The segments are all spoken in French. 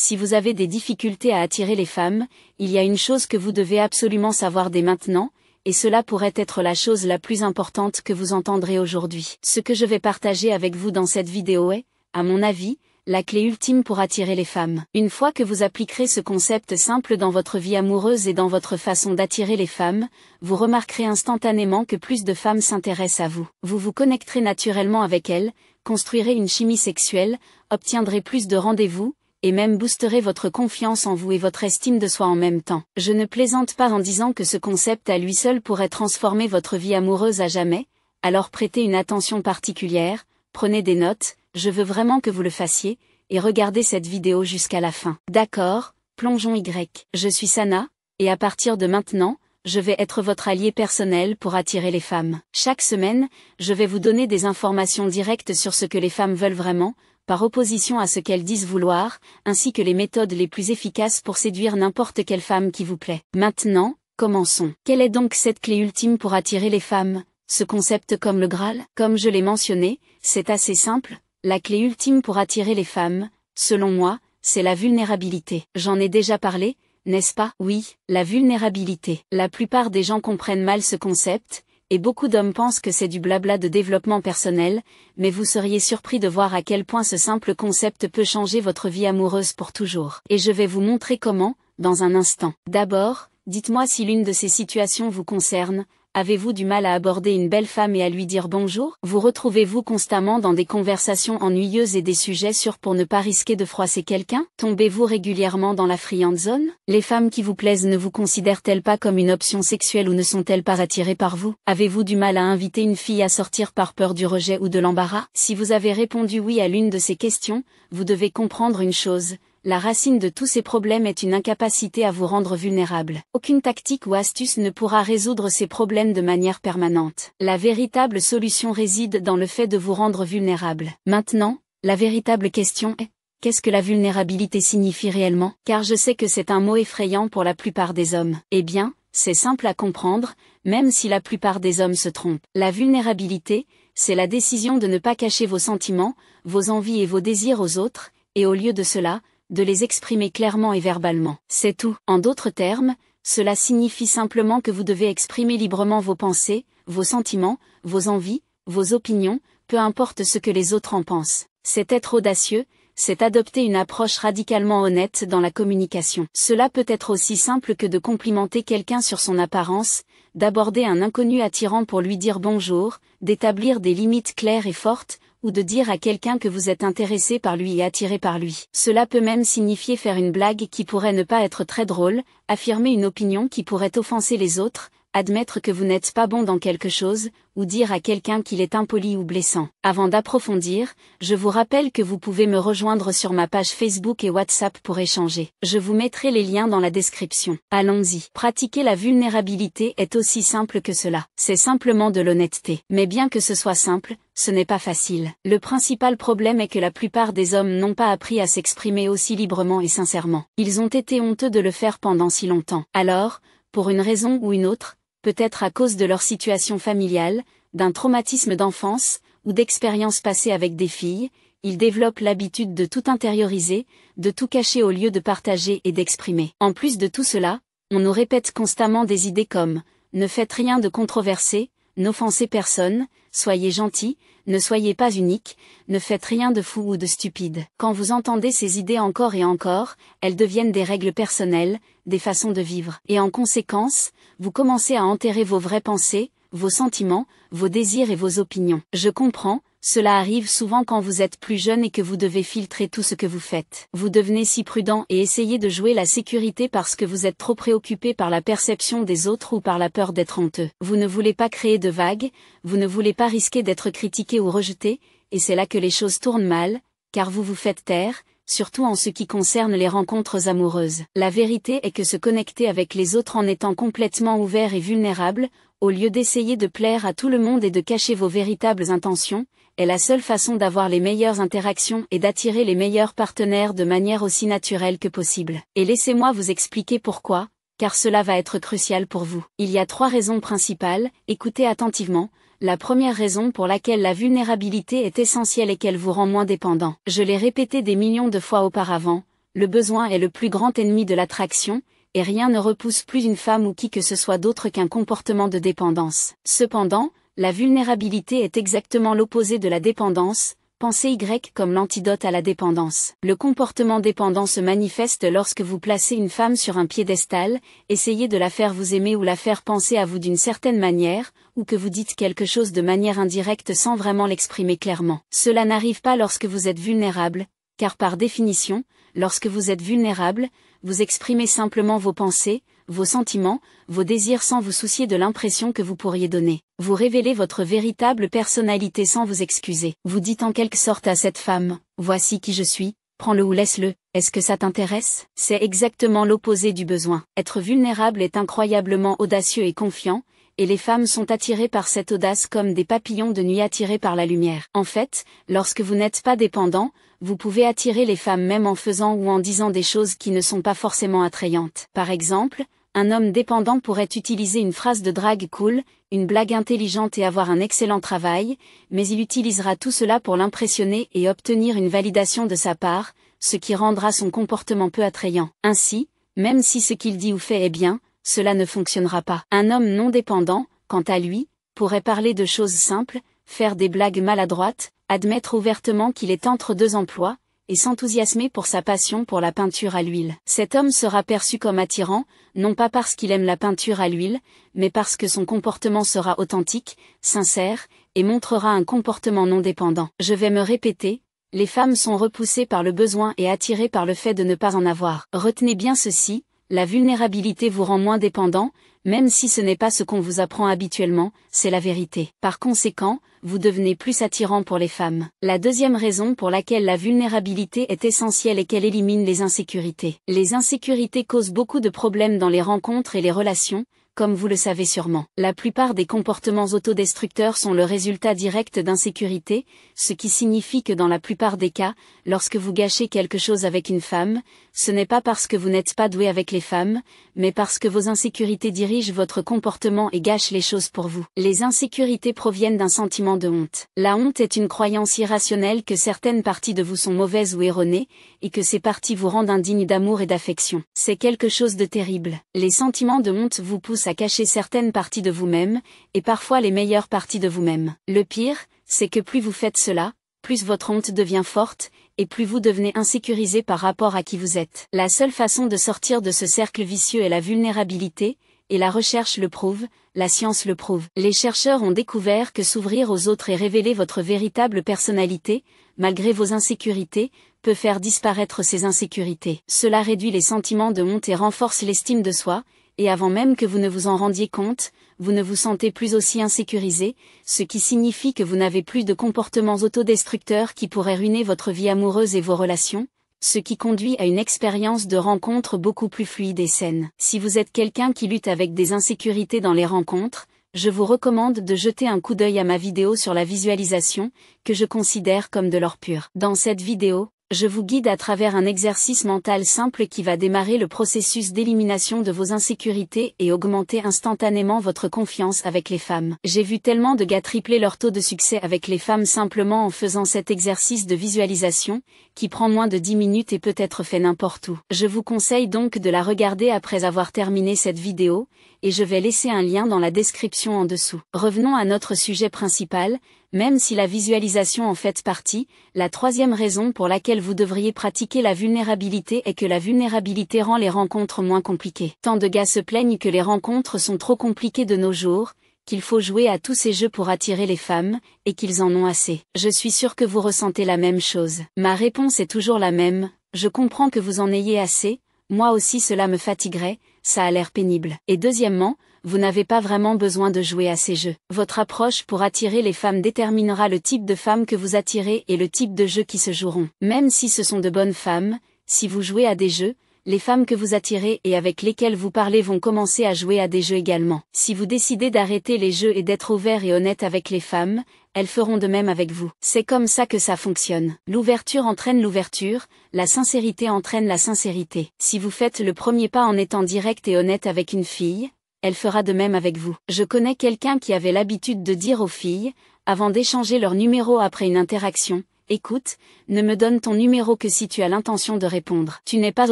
Si vous avez des difficultés à attirer les femmes, il y a une chose que vous devez absolument savoir dès maintenant, et cela pourrait être la chose la plus importante que vous entendrez aujourd'hui. Ce que je vais partager avec vous dans cette vidéo est, à mon avis, la clé ultime pour attirer les femmes. Une fois que vous appliquerez ce concept simple dans votre vie amoureuse et dans votre façon d'attirer les femmes, vous remarquerez instantanément que plus de femmes s'intéressent à vous. Vous vous connecterez naturellement avec elles, construirez une chimie sexuelle, obtiendrez plus de rendez-vous, et même boosterez votre confiance en vous et votre estime de soi en même temps. Je ne plaisante pas en disant que ce concept à lui seul pourrait transformer votre vie amoureuse à jamais, alors prêtez une attention particulière, prenez des notes, je veux vraiment que vous le fassiez, et regardez cette vidéo jusqu'à la fin. D'accord, plongeons Y. Je suis Sana, et à partir de maintenant, je vais être votre allié personnel pour attirer les femmes. Chaque semaine, je vais vous donner des informations directes sur ce que les femmes veulent vraiment, par opposition à ce qu'elles disent vouloir, ainsi que les méthodes les plus efficaces pour séduire n'importe quelle femme qui vous plaît. Maintenant, commençons. Quelle est donc cette clé ultime pour attirer les femmes, ce concept comme le Graal? Comme je l'ai mentionné, c'est assez simple, la clé ultime pour attirer les femmes, selon moi, c'est la vulnérabilité. J'en ai déjà parlé, n'est-ce pas? Oui, la vulnérabilité. La plupart des gens comprennent mal ce concept, et beaucoup d'hommes pensent que c'est du blabla de développement personnel, mais vous seriez surpris de voir à quel point ce simple concept peut changer votre vie amoureuse pour toujours. Et je vais vous montrer comment, dans un instant. D'abord, dites-moi si l'une de ces situations vous concerne. Avez-vous du mal à aborder une belle femme et à lui dire bonjour? Vous retrouvez-vous constamment dans des conversations ennuyeuses et des sujets sûrs pour ne pas risquer de froisser quelqu'un? Tombez-vous régulièrement dans la friend zone? Les femmes qui vous plaisent ne vous considèrent-elles pas comme une option sexuelle ou ne sont-elles pas attirées par vous? Avez-vous du mal à inviter une fille à sortir par peur du rejet ou de l'embarras? Si vous avez répondu oui à l'une de ces questions, vous devez comprendre une chose. La racine de tous ces problèmes est une incapacité à vous rendre vulnérable. Aucune tactique ou astuce ne pourra résoudre ces problèmes de manière permanente. La véritable solution réside dans le fait de vous rendre vulnérable. Maintenant, la véritable question est, qu'est-ce que la vulnérabilité signifie réellement? Car je sais que c'est un mot effrayant pour la plupart des hommes. Eh bien, c'est simple à comprendre, même si la plupart des hommes se trompent. La vulnérabilité, c'est la décision de ne pas cacher vos sentiments, vos envies et vos désirs aux autres, et au lieu de cela, de les exprimer clairement et verbalement. C'est tout. En d'autres termes, cela signifie simplement que vous devez exprimer librement vos pensées, vos sentiments, vos envies, vos opinions, peu importe ce que les autres en pensent. C'est être audacieux, c'est adopter une approche radicalement honnête dans la communication. Cela peut être aussi simple que de complimenter quelqu'un sur son apparence, d'aborder un inconnu attirant pour lui dire bonjour, d'établir des limites claires et fortes, ou de dire à quelqu'un que vous êtes intéressé par lui et attiré par lui. Cela peut même signifier faire une blague qui pourrait ne pas être très drôle, affirmer une opinion qui pourrait offenser les autres, admettre que vous n'êtes pas bon dans quelque chose, ou dire à quelqu'un qu'il est impoli ou blessant. Avant d'approfondir, je vous rappelle que vous pouvez me rejoindre sur ma page Facebook et WhatsApp pour échanger. Je vous mettrai les liens dans la description. Allons-y. Pratiquer la vulnérabilité est aussi simple que cela. C'est simplement de l'honnêteté. Mais bien que ce soit simple, ce n'est pas facile. Le principal problème est que la plupart des hommes n'ont pas appris à s'exprimer aussi librement et sincèrement. Ils ont été honteux de le faire pendant si longtemps. Alors, pour une raison ou une autre, peut-être à cause de leur situation familiale, d'un traumatisme d'enfance, ou d'expériences passées avec des filles, ils développent l'habitude de tout intérioriser, de tout cacher au lieu de partager et d'exprimer. En plus de tout cela, on nous répète constamment des idées comme « ne faites rien de controversé », « n'offensez personne », « soyez gentil », « ne soyez pas unique », « ne faites rien de fou ou de stupide. Quand vous entendez ces idées encore et encore, elles deviennent des règles personnelles, des façons de vivre. Et en conséquence, vous commencez à enterrer vos vraies pensées, vos sentiments, vos désirs et vos opinions. Je comprends, cela arrive souvent quand vous êtes plus jeune et que vous devez filtrer tout ce que vous faites. Vous devenez si prudent et essayez de jouer la sécurité parce que vous êtes trop préoccupé par la perception des autres ou par la peur d'être honteux. Vous ne voulez pas créer de vagues, vous ne voulez pas risquer d'être critiqué ou rejeté, et c'est là que les choses tournent mal, car vous vous faites taire, surtout en ce qui concerne les rencontres amoureuses. La vérité est que se connecter avec les autres en étant complètement ouvert et vulnérable, au lieu d'essayer de plaire à tout le monde et de cacher vos véritables intentions, est la seule façon d'avoir les meilleures interactions et d'attirer les meilleurs partenaires de manière aussi naturelle que possible. Et laissez-moi vous expliquer pourquoi, car cela va être crucial pour vous. Il y a 3 raisons principales, écoutez attentivement. La première raison pour laquelle la vulnérabilité est essentielle est qu'elle vous rend moins dépendant. Je l'ai répété des millions de fois auparavant, le besoin est le plus grand ennemi de l'attraction, et rien ne repousse plus une femme ou qui que ce soit d'autre qu'un comportement de dépendance. Cependant, la vulnérabilité est exactement l'opposé de la dépendance, pensez Y comme l'antidote à la dépendance. Le comportement dépendant se manifeste lorsque vous placez une femme sur un piédestal, essayez de la faire vous aimer ou la faire penser à vous d'une certaine manière, ou que vous dites quelque chose de manière indirecte sans vraiment l'exprimer clairement. Cela n'arrive pas lorsque vous êtes vulnérable, car par définition, lorsque vous êtes vulnérable, vous exprimez simplement vos pensées, vos sentiments, vos désirs sans vous soucier de l'impression que vous pourriez donner. Vous révélez votre véritable personnalité sans vous excuser. Vous dites en quelque sorte à cette femme, « Voici qui je suis, prends-le ou laisse-le, est-ce que ça t'intéresse ?» C'est exactement l'opposé du besoin. Être vulnérable est incroyablement audacieux et confiant, et les femmes sont attirées par cette audace comme des papillons de nuit attirés par la lumière. En fait, lorsque vous n'êtes pas dépendant, vous pouvez attirer les femmes même en faisant ou en disant des choses qui ne sont pas forcément attrayantes. Par exemple, un homme dépendant pourrait utiliser une phrase de drague cool, une blague intelligente et avoir un excellent travail, mais il utilisera tout cela pour l'impressionner et obtenir une validation de sa part, ce qui rendra son comportement peu attrayant. Ainsi, même si ce qu'il dit ou fait est bien, cela ne fonctionnera pas. Un homme non dépendant, quant à lui, pourrait parler de choses simples, faire des blagues maladroites, admettre ouvertement qu'il est entre deux emplois, et s'enthousiasmer pour sa passion pour la peinture à l'huile. Cet homme sera perçu comme attirant, non pas parce qu'il aime la peinture à l'huile, mais parce que son comportement sera authentique, sincère, et montrera un comportement non dépendant. Je vais me répéter, les femmes sont repoussées par le besoin et attirées par le fait de ne pas en avoir. Retenez bien ceci, la vulnérabilité vous rend moins dépendant, même si ce n'est pas ce qu'on vous apprend habituellement, c'est la vérité. Par conséquent, vous devenez plus attirant pour les femmes. La deuxième raison pour laquelle la vulnérabilité est essentielle est qu'elle élimine les insécurités. Les insécurités causent beaucoup de problèmes dans les rencontres et les relations, comme vous le savez sûrement. La plupart des comportements autodestructeurs sont le résultat direct d'insécurité, ce qui signifie que dans la plupart des cas, lorsque vous gâchez quelque chose avec une femme, ce n'est pas parce que vous n'êtes pas doué avec les femmes, mais parce que vos insécurités dirigent votre comportement et gâchent les choses pour vous. Les insécurités proviennent d'un sentiment de honte. La honte est une croyance irrationnelle que certaines parties de vous sont mauvaises ou erronées, et que ces parties vous rendent indignes d'amour et d'affection. C'est quelque chose de terrible. Les sentiments de honte vous poussent à cacher certaines parties de vous-même, et parfois les meilleures parties de vous-même. Le pire, c'est que plus vous faites cela, plus votre honte devient forte, et plus vous devenez insécurisé par rapport à qui vous êtes. La seule façon de sortir de ce cercle vicieux est la vulnérabilité, et la recherche le prouve, la science le prouve. Les chercheurs ont découvert que s'ouvrir aux autres et révéler votre véritable personnalité, malgré vos insécurités, peut faire disparaître ces insécurités. Cela réduit les sentiments de honte et renforce l'estime de soi, et avant même que vous ne vous en rendiez compte, vous ne vous sentez plus aussi insécurisé, ce qui signifie que vous n'avez plus de comportements autodestructeurs qui pourraient ruiner votre vie amoureuse et vos relations, ce qui conduit à une expérience de rencontre beaucoup plus fluide et saine. Si vous êtes quelqu'un qui lutte avec des insécurités dans les rencontres, je vous recommande de jeter un coup d'œil à ma vidéo sur la visualisation, que je considère comme de l'or pur. Dans cette vidéo, je vous guide à travers un exercice mental simple qui va démarrer le processus d'élimination de vos insécurités et augmenter instantanément votre confiance avec les femmes. J'ai vu tellement de gars tripler leur taux de succès avec les femmes simplement en faisant cet exercice de visualisation, qui prend moins de 10 minutes et peut être fait n'importe où. Je vous conseille donc de la regarder après avoir terminé cette vidéo, et je vais laisser un lien dans la description en dessous. Revenons à notre sujet principal. Même si la visualisation en fait partie, la troisième raison pour laquelle vous devriez pratiquer la vulnérabilité est que la vulnérabilité rend les rencontres moins compliquées. Tant de gars se plaignent que les rencontres sont trop compliquées de nos jours, qu'il faut jouer à tous ces jeux pour attirer les femmes, et qu'ils en ont assez. Je suis sûre que vous ressentez la même chose. Ma réponse est toujours la même, je comprends que vous en ayez assez, moi aussi cela me fatiguerait, ça a l'air pénible. Et deuxièmement, vous n'avez pas vraiment besoin de jouer à ces jeux. Votre approche pour attirer les femmes déterminera le type de femmes que vous attirez et le type de jeux qui se joueront. Même si ce sont de bonnes femmes, si vous jouez à des jeux, les femmes que vous attirez et avec lesquelles vous parlez vont commencer à jouer à des jeux également. Si vous décidez d'arrêter les jeux et d'être ouvert et honnête avec les femmes, elles feront de même avec vous. C'est comme ça que ça fonctionne. L'ouverture entraîne l'ouverture, la sincérité entraîne la sincérité. Si vous faites le premier pas en étant direct et honnête avec une fille, elle fera de même avec vous. Je connais quelqu'un qui avait l'habitude de dire aux filles, avant d'échanger leur numéro après une interaction, Écoute, ne me donne ton numéro que si tu as l'intention de répondre. Tu n'es pas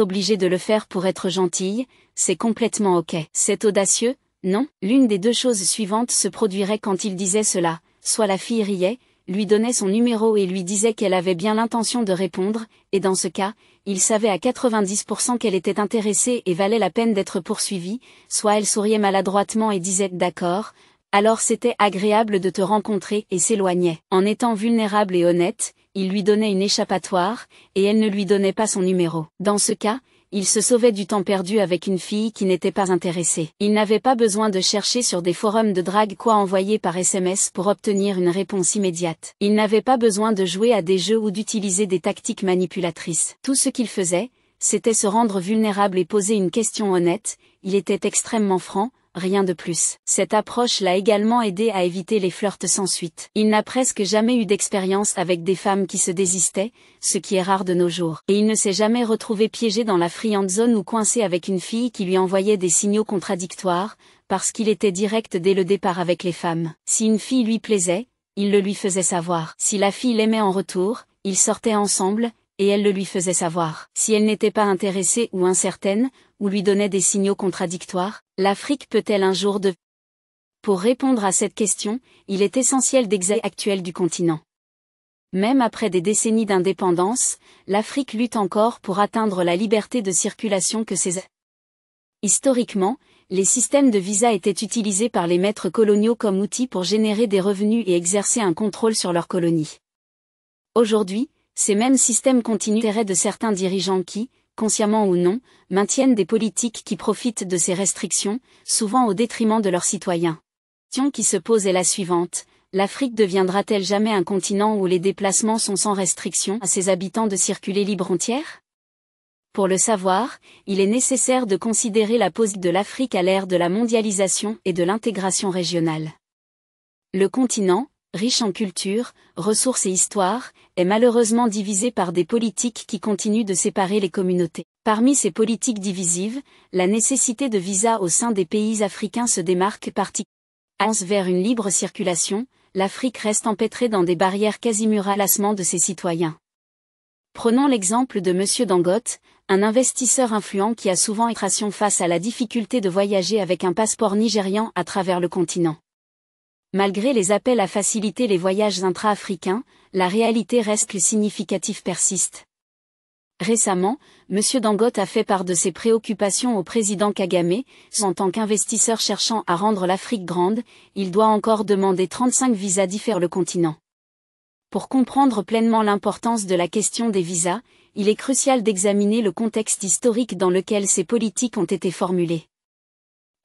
obligé de le faire pour être gentille, c'est complètement ok. C'est audacieux, non? L'une des deux choses suivantes se produirait quand il disait cela, soit la fille riait, lui donnait son numéro et lui disait qu'elle avait bien l'intention de répondre, et dans ce cas, il savait à 90% qu'elle était intéressée et valait la peine d'être poursuivie, soit elle souriait maladroitement et disait « d'accord », alors c'était agréable de te rencontrer et s'éloignait. En étant vulnérable et honnête, il lui donnait une échappatoire, et elle ne lui donnait pas son numéro. Dans ce cas, il se sauvait du temps perdu avec une fille qui n'était pas intéressée. Il n'avait pas besoin de chercher sur des forums de drague quoi envoyer par SMS pour obtenir une réponse immédiate. Il n'avait pas besoin de jouer à des jeux ou d'utiliser des tactiques manipulatrices. Tout ce qu'il faisait, c'était se rendre vulnérable et poser une question honnête, il était extrêmement franc, rien de plus. Cette approche l'a également aidé à éviter les flirts sans suite. Il n'a presque jamais eu d'expérience avec des femmes qui se désistaient, ce qui est rare de nos jours. Et il ne s'est jamais retrouvé piégé dans la friendzone ou coincé avec une fille qui lui envoyait des signaux contradictoires, parce qu'il était direct dès le départ avec les femmes. Si une fille lui plaisait, il le lui faisait savoir. Si la fille l'aimait en retour, ils sortaient ensemble, et elle le lui faisait savoir. Si elle n'était pas intéressée ou incertaine, ou lui donnait des signaux contradictoires, l'Afrique peut-elle un jour de... Pour répondre à cette question, il est essentiel d'examiner actuel du continent. Même après des décennies d'indépendance, l'Afrique lutte encore pour atteindre la liberté de circulation que ses... Historiquement, les systèmes de visa étaient utilisés par les maîtres coloniaux comme outil pour générer des revenus et exercer un contrôle sur leurs colonies. Aujourd'hui, ces mêmes systèmes continuent d'être de certains dirigeants qui, consciemment ou non, maintiennent des politiques qui profitent de ces restrictions, souvent au détriment de leurs citoyens. La question qui se pose est la suivante: l'Afrique deviendra-t-elle jamais un continent où les déplacements sont sans restriction à ses habitants de circuler libre entière? Pour le savoir, il est nécessaire de considérer la position de l'Afrique à l'ère de la mondialisation et de l'intégration régionale. Le continent, riche en culture, ressources et histoire, est malheureusement divisé par des politiques qui continuent de séparer les communautés. Parmi ces politiques divisives, la nécessité de visas au sein des pays africains se démarque particulièrement. Vers une libre circulation, l'Afrique reste empêtrée dans des barrières quasi-murales à l'assassement de ses citoyens. Prenons l'exemple de M. Dangote, un investisseur influent qui a souvent été face à la difficulté de voyager avec un passeport nigérian à travers le continent. Malgré les appels à faciliter les voyages intra-africains, la réalité reste que le significatif persiste. Récemment, M. Dangote a fait part de ses préoccupations au président Kagame. En tant qu'investisseur cherchant à rendre l'Afrique grande, il doit encore demander 35 visas différents sur le continent. Pour comprendre pleinement l'importance de la question des visas, il est crucial d'examiner le contexte historique dans lequel ces politiques ont été formulées.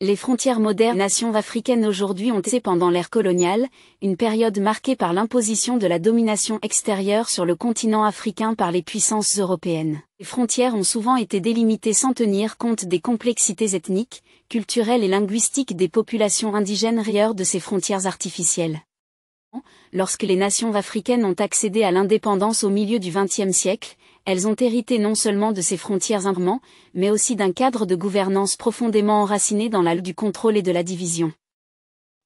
Les frontières modernes des nations africaines aujourd'hui ont été pendant l'ère coloniale, une période marquée par l'imposition de la domination extérieure sur le continent africain par les puissances européennes. Les frontières ont souvent été délimitées sans tenir compte des complexités ethniques, culturelles et linguistiques des populations indigènes rayures de ces frontières artificielles. Lorsque les nations africaines ont accédé à l'indépendance au milieu du XXe siècle, elles ont hérité non seulement de ces frontières immanentes, mais aussi d'un cadre de gouvernance profondément enraciné dans la lutte du contrôle et de la division.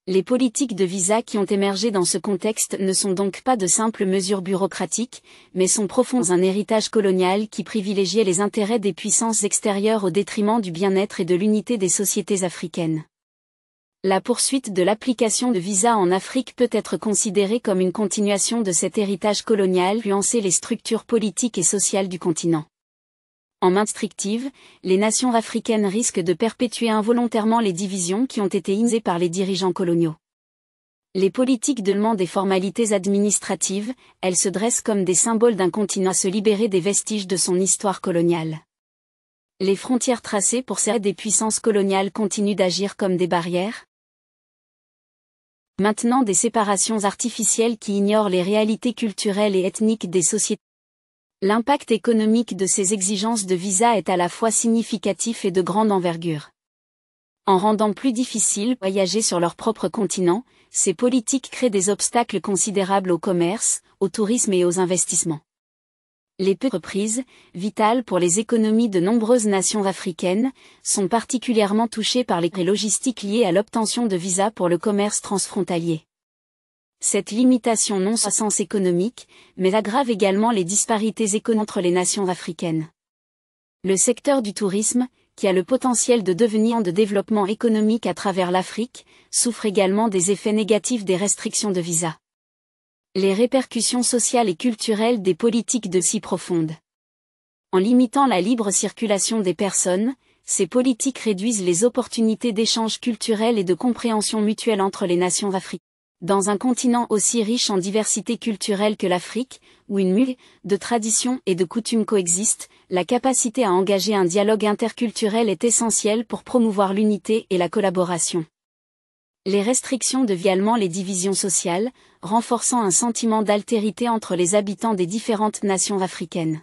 Les politiques de visa qui ont émergé dans ce contexte ne sont donc pas de simples mesures bureaucratiques, mais sont profondes un héritage colonial qui privilégiait les intérêts des puissances extérieures au détriment du bien-être et de l'unité des sociétés africaines. La poursuite de l'application de visas en Afrique peut être considérée comme une continuation de cet héritage colonial influencer les structures politiques et sociales du continent. En main restrictive, les nations africaines risquent de perpétuer involontairement les divisions qui ont été initiées par les dirigeants coloniaux. Les politiques de demande des formalités administratives, elles se dressent comme des symboles d'un continent à se libérer des vestiges de son histoire coloniale. Les frontières tracées pour séparer des puissances coloniales continuent d'agir comme des barrières. Maintenant des séparations artificielles qui ignorent les réalités culturelles et ethniques des sociétés. L'impact économique de ces exigences de visa est à la fois significatif et de grande envergure. En rendant plus difficile de voyager sur leur propre continent, ces politiques créent des obstacles considérables au commerce, au tourisme et aux investissements. Les petites entreprises, vitales pour les économies de nombreuses nations africaines, sont particulièrement touchées par les logistiques liées à l'obtention de visas pour le commerce transfrontalier. Cette limitation non a sens économique, mais aggrave également les disparités économiques entre les nations africaines. Le secteur du tourisme, qui a le potentiel de devenir un de développement économique à travers l'Afrique, souffre également des effets négatifs des restrictions de visa. Les répercussions sociales et culturelles des politiques de si profondes. En limitant la libre circulation des personnes, ces politiques réduisent les opportunités d'échange culturel et de compréhension mutuelle entre les nations africaines. Dans un continent aussi riche en diversité culturelle que l'Afrique, où une multitude de traditions et de coutumes coexistent, la capacité à engager un dialogue interculturel est essentielle pour promouvoir l'unité et la collaboration. Les restrictions deviennent également les divisions sociales, renforçant un sentiment d'altérité entre les habitants des différentes nations africaines.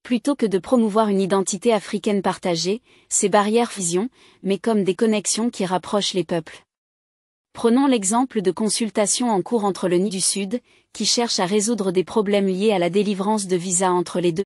Plutôt que de promouvoir une identité africaine partagée, ces barrières fusionnent, mais comme des connexions qui rapprochent les peuples. Prenons l'exemple de consultations en cours entre le Niger du Sud, qui cherche à résoudre des problèmes liés à la délivrance de visas entre les deux.